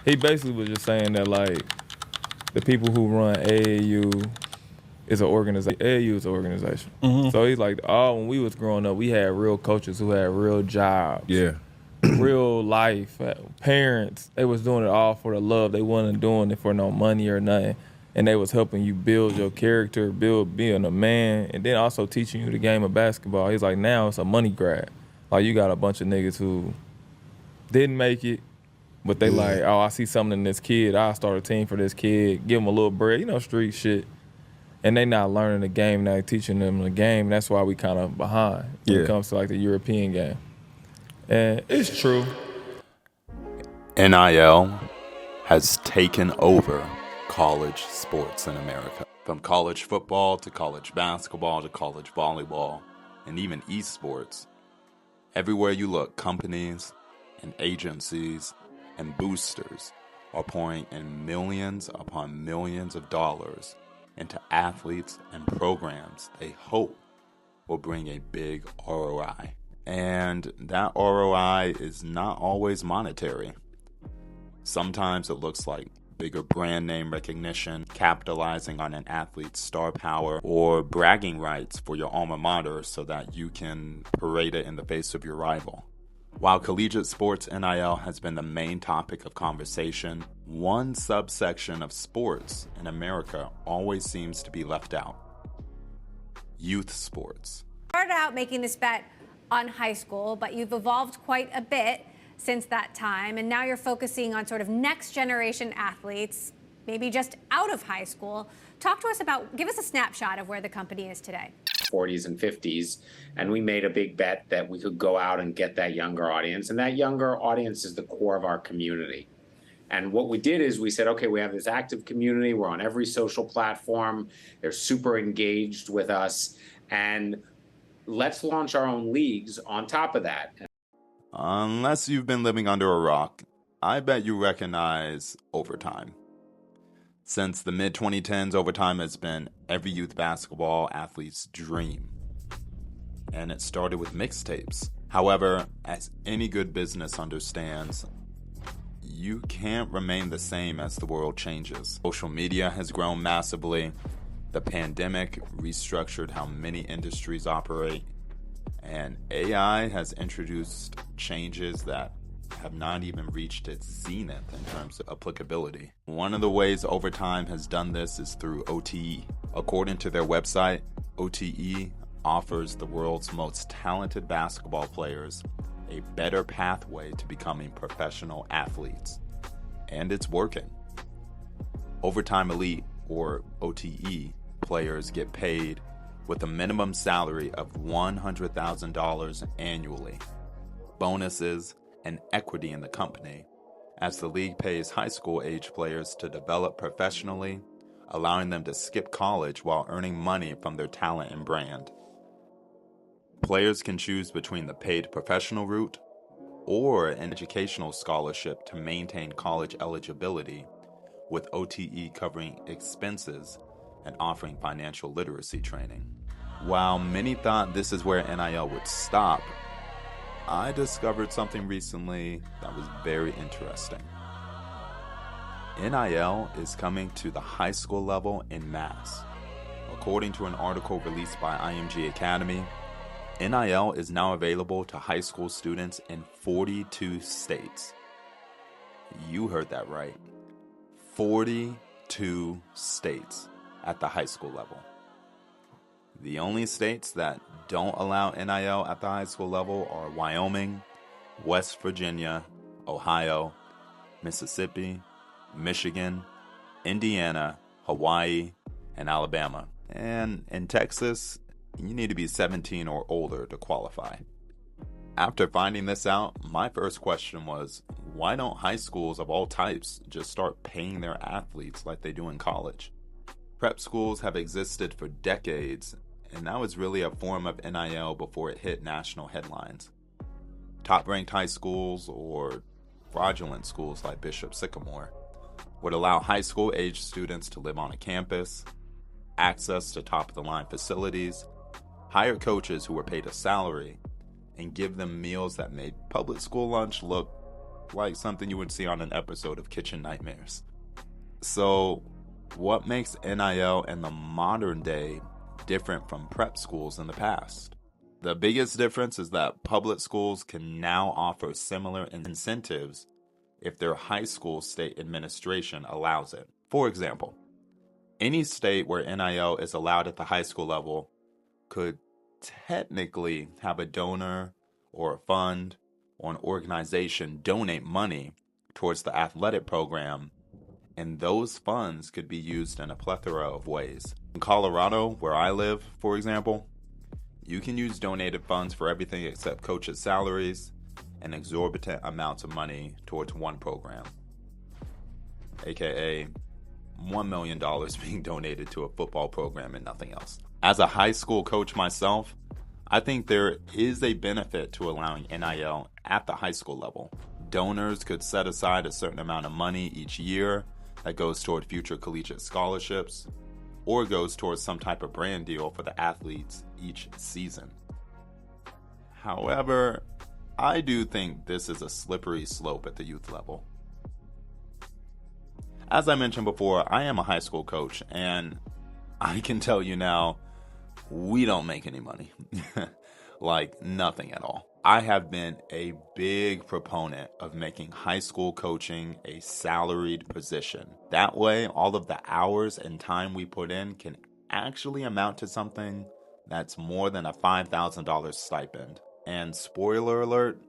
He basically was just saying that, like, the people who run AAU is an organization. AAU is an organization. Mm-hmm. So he's like, when we was growing up, we had real coaches who had real jobs. Yeah. Real life. Parents, they was doing it all for the love. They wasn't doing it for no money or nothing. And they was helping you build your character, being a man, and then also teaching you the game of basketball. He's like, now it's a money grab. Like, you got a bunch of niggas who didn't make it, but they like, I see something in this kid. I'll start a team for this kid, give him a little bread, street shit. And they not learning the game, not teaching them the game. That's why we kind of behind when it comes to, like, the European game. And it's true. NIL has taken over college sports in America. From college football to college basketball to college volleyball and even esports. Everywhere you look, companies and agencies and boosters are pouring in millions upon millions of dollars into athletes and programs they hope will bring a big ROI. And that ROI is not always monetary. Sometimes it looks like bigger brand name recognition, capitalizing on an athlete's star power, or bragging rights for your alma mater so that you can parade it in the face of your rival. While collegiate sports NIL has been the main topic of conversation, one subsection of sports in America always seems to be left out. Youth sports. Started out making this bet on high school, but you've evolved quite a bit since that time, and now you're focusing on sort of next generation athletes, maybe just out of high school. Talk to us give us a snapshot of where the company is today. 40s and 50s, and we made a big bet that we could go out and get that younger audience, and that younger audience is the core of our community. And what we did is we said, okay, we have this active community, we're on every social platform, they're super engaged with us, and let's launch our own leagues on top of that. Unless you've been living under a rock, I bet you recognize Overtime. Since the mid-2010s, Overtime has been every youth basketball athlete's dream. And it started with mixtapes. However, as any good business understands, you can't remain the same as the world changes. Social media has grown massively. The pandemic restructured how many industries operate. And AI has introduced changes that have not even reached its zenith in terms of applicability. One of the ways Overtime has done this is through OTE. According to their website, OTE offers the world's most talented basketball players a better pathway to becoming professional athletes. And it's working. Overtime Elite, or OTE, players get paid with a minimum salary of $100,000 annually, bonuses, and equity in the company, as the league pays high school age players to develop professionally, allowing them to skip college while earning money from their talent and brand. Players can choose between the paid professional route or an educational scholarship to maintain college eligibility, with OTE covering expenses and offering financial literacy training. While many thought this is where NIL would stop, I discovered something recently that was very interesting. NIL is coming to the high school level en masse. According to an article released by IMG Academy, NIL is now available to high school students in 42 states. You heard that right. 42 states at the high school level. The only states that don't allow NIL at the high school level are Wyoming, West Virginia, Ohio, Mississippi, Michigan, Indiana, Hawaii, and Alabama. And in Texas, you need to be 17 or older to qualify. After finding this out, my first question was, why don't high schools of all types just start paying their athletes like they do in college? Prep schools have existed for decades, and that was really a form of NIL before it hit national headlines. Top-ranked high schools, or fraudulent schools like Bishop Sycamore, would allow high school-aged students to live on a campus, access to top-of-the-line facilities, hire coaches who were paid a salary, and give them meals that made public school lunch look like something you would see on an episode of Kitchen Nightmares. So, what makes NIL in the modern day different from prep schools in the past? The biggest difference is that public schools can now offer similar incentives if their high school state administration allows it. For example, any state where NIL is allowed at the high school level could technically have a donor or a fund or an organization donate money towards the athletic program, and those funds could be used in a plethora of ways. In Colorado, where I live, for example, you can use donated funds for everything except coaches' salaries and exorbitant amounts of money towards one program, aka $1 million being donated to a football program and nothing else. As a high school coach myself, I think there is a benefit to allowing NIL at the high school level. Donors could set aside a certain amount of money each year that goes toward future collegiate scholarships or goes towards some type of brand deal for the athletes each season. However, I do think this is a slippery slope at the youth level. As I mentioned before, I am a high school coach, and I can tell you now, we don't make any money. Like, nothing at all. I have been a big proponent of making high school coaching a salaried position. That way, all of the hours and time we put in can actually amount to something that's more than a $5,000 stipend. And spoiler alert,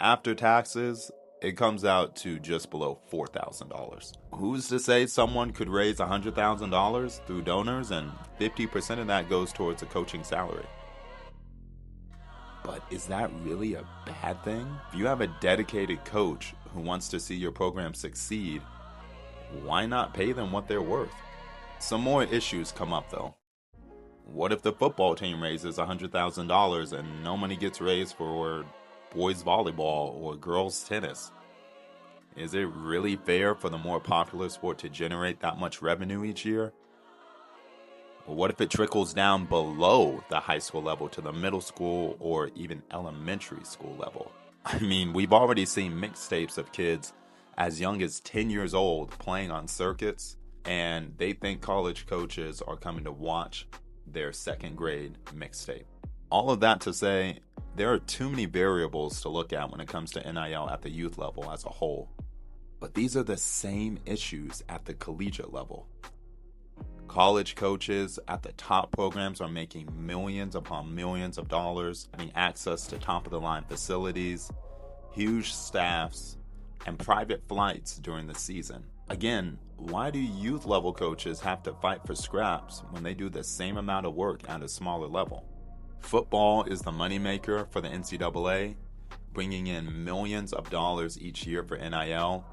after taxes, it comes out to just below $4,000. Who's to say someone could raise $100,000 through donors and 50% of that goes towards a coaching salary? But is that really a bad thing? If you have a dedicated coach who wants to see your program succeed, why not pay them what they're worth? Some more issues come up though. What if the football team raises $100,000 and no money gets raised for boys volleyball or girls tennis? Is it really fair for the more popular sport to generate that much revenue each year? Or what if it trickles down below the high school level to the middle school or even elementary school level? I mean, we've already seen mixtapes of kids as young as 10 years old playing on circuits, and they think college coaches are coming to watch their second grade mixtape. All of that to say, there are too many variables to look at when it comes to NIL at the youth level as a whole. But these are the same issues at the collegiate level. College coaches at the top programs are making millions upon millions of dollars, having access to top-of-the-line facilities, huge staffs, and private flights during the season. Again, why do youth-level coaches have to fight for scraps when they do the same amount of work at a smaller level? Football is the moneymaker for the NCAA, bringing in millions of dollars each year for NIL,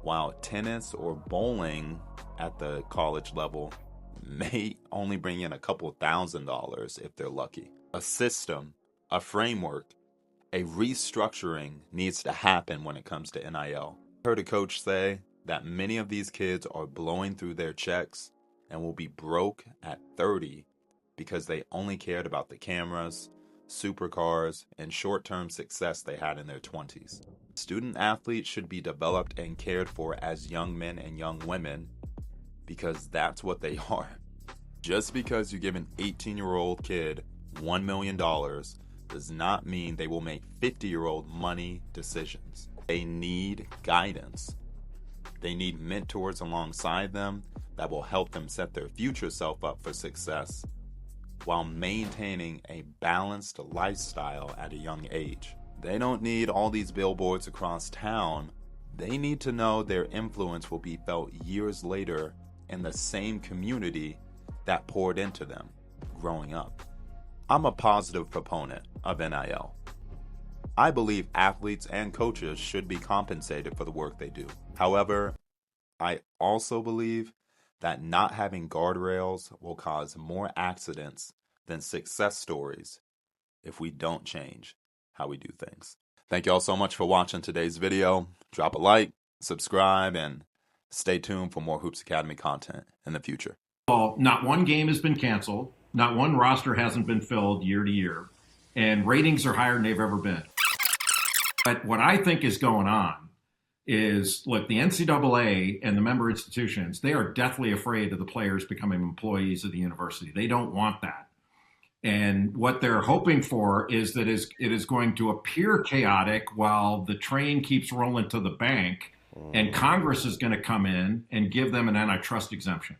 while tennis or bowling at the college level may only bring in a couple $1,000s if they're lucky. A system, a framework, a restructuring needs to happen when it comes to NIL. I heard a coach say that many of these kids are blowing through their checks and will be broke at 30 because they only cared about the cameras, supercars, and short-term success they had in their 20s. Student athletes should be developed and cared for as young men and young women because that's what they are. Just because you give an 18-year-old kid $1 million does not mean they will make 50-year-old money decisions. They need guidance. They need mentors alongside them that will help them set their future self up for success while maintaining a balanced lifestyle at a young age. They don't need all these billboards across town. They need to know their influence will be felt years later in the same community that poured into them growing up. I'm a positive proponent of NIL. I believe athletes and coaches should be compensated for the work they do. However, I also believe that not having guardrails will cause more accidents than success stories if we don't change how we do things. Thank you all so much for watching today's video. Drop a like, subscribe, and stay tuned for more Hoops Academy content in the future. Not one game has been canceled. Not one roster hasn't been filled year to year. And ratings are higher than they've ever been. But what I think is going on is, look, the NCAA and the member institutions, they are deathly afraid of the players becoming employees of the university. They don't want that. And what they're hoping for is that it is going to appear chaotic while the train keeps rolling to the bank, and Congress is going to come in and give them an antitrust exemption.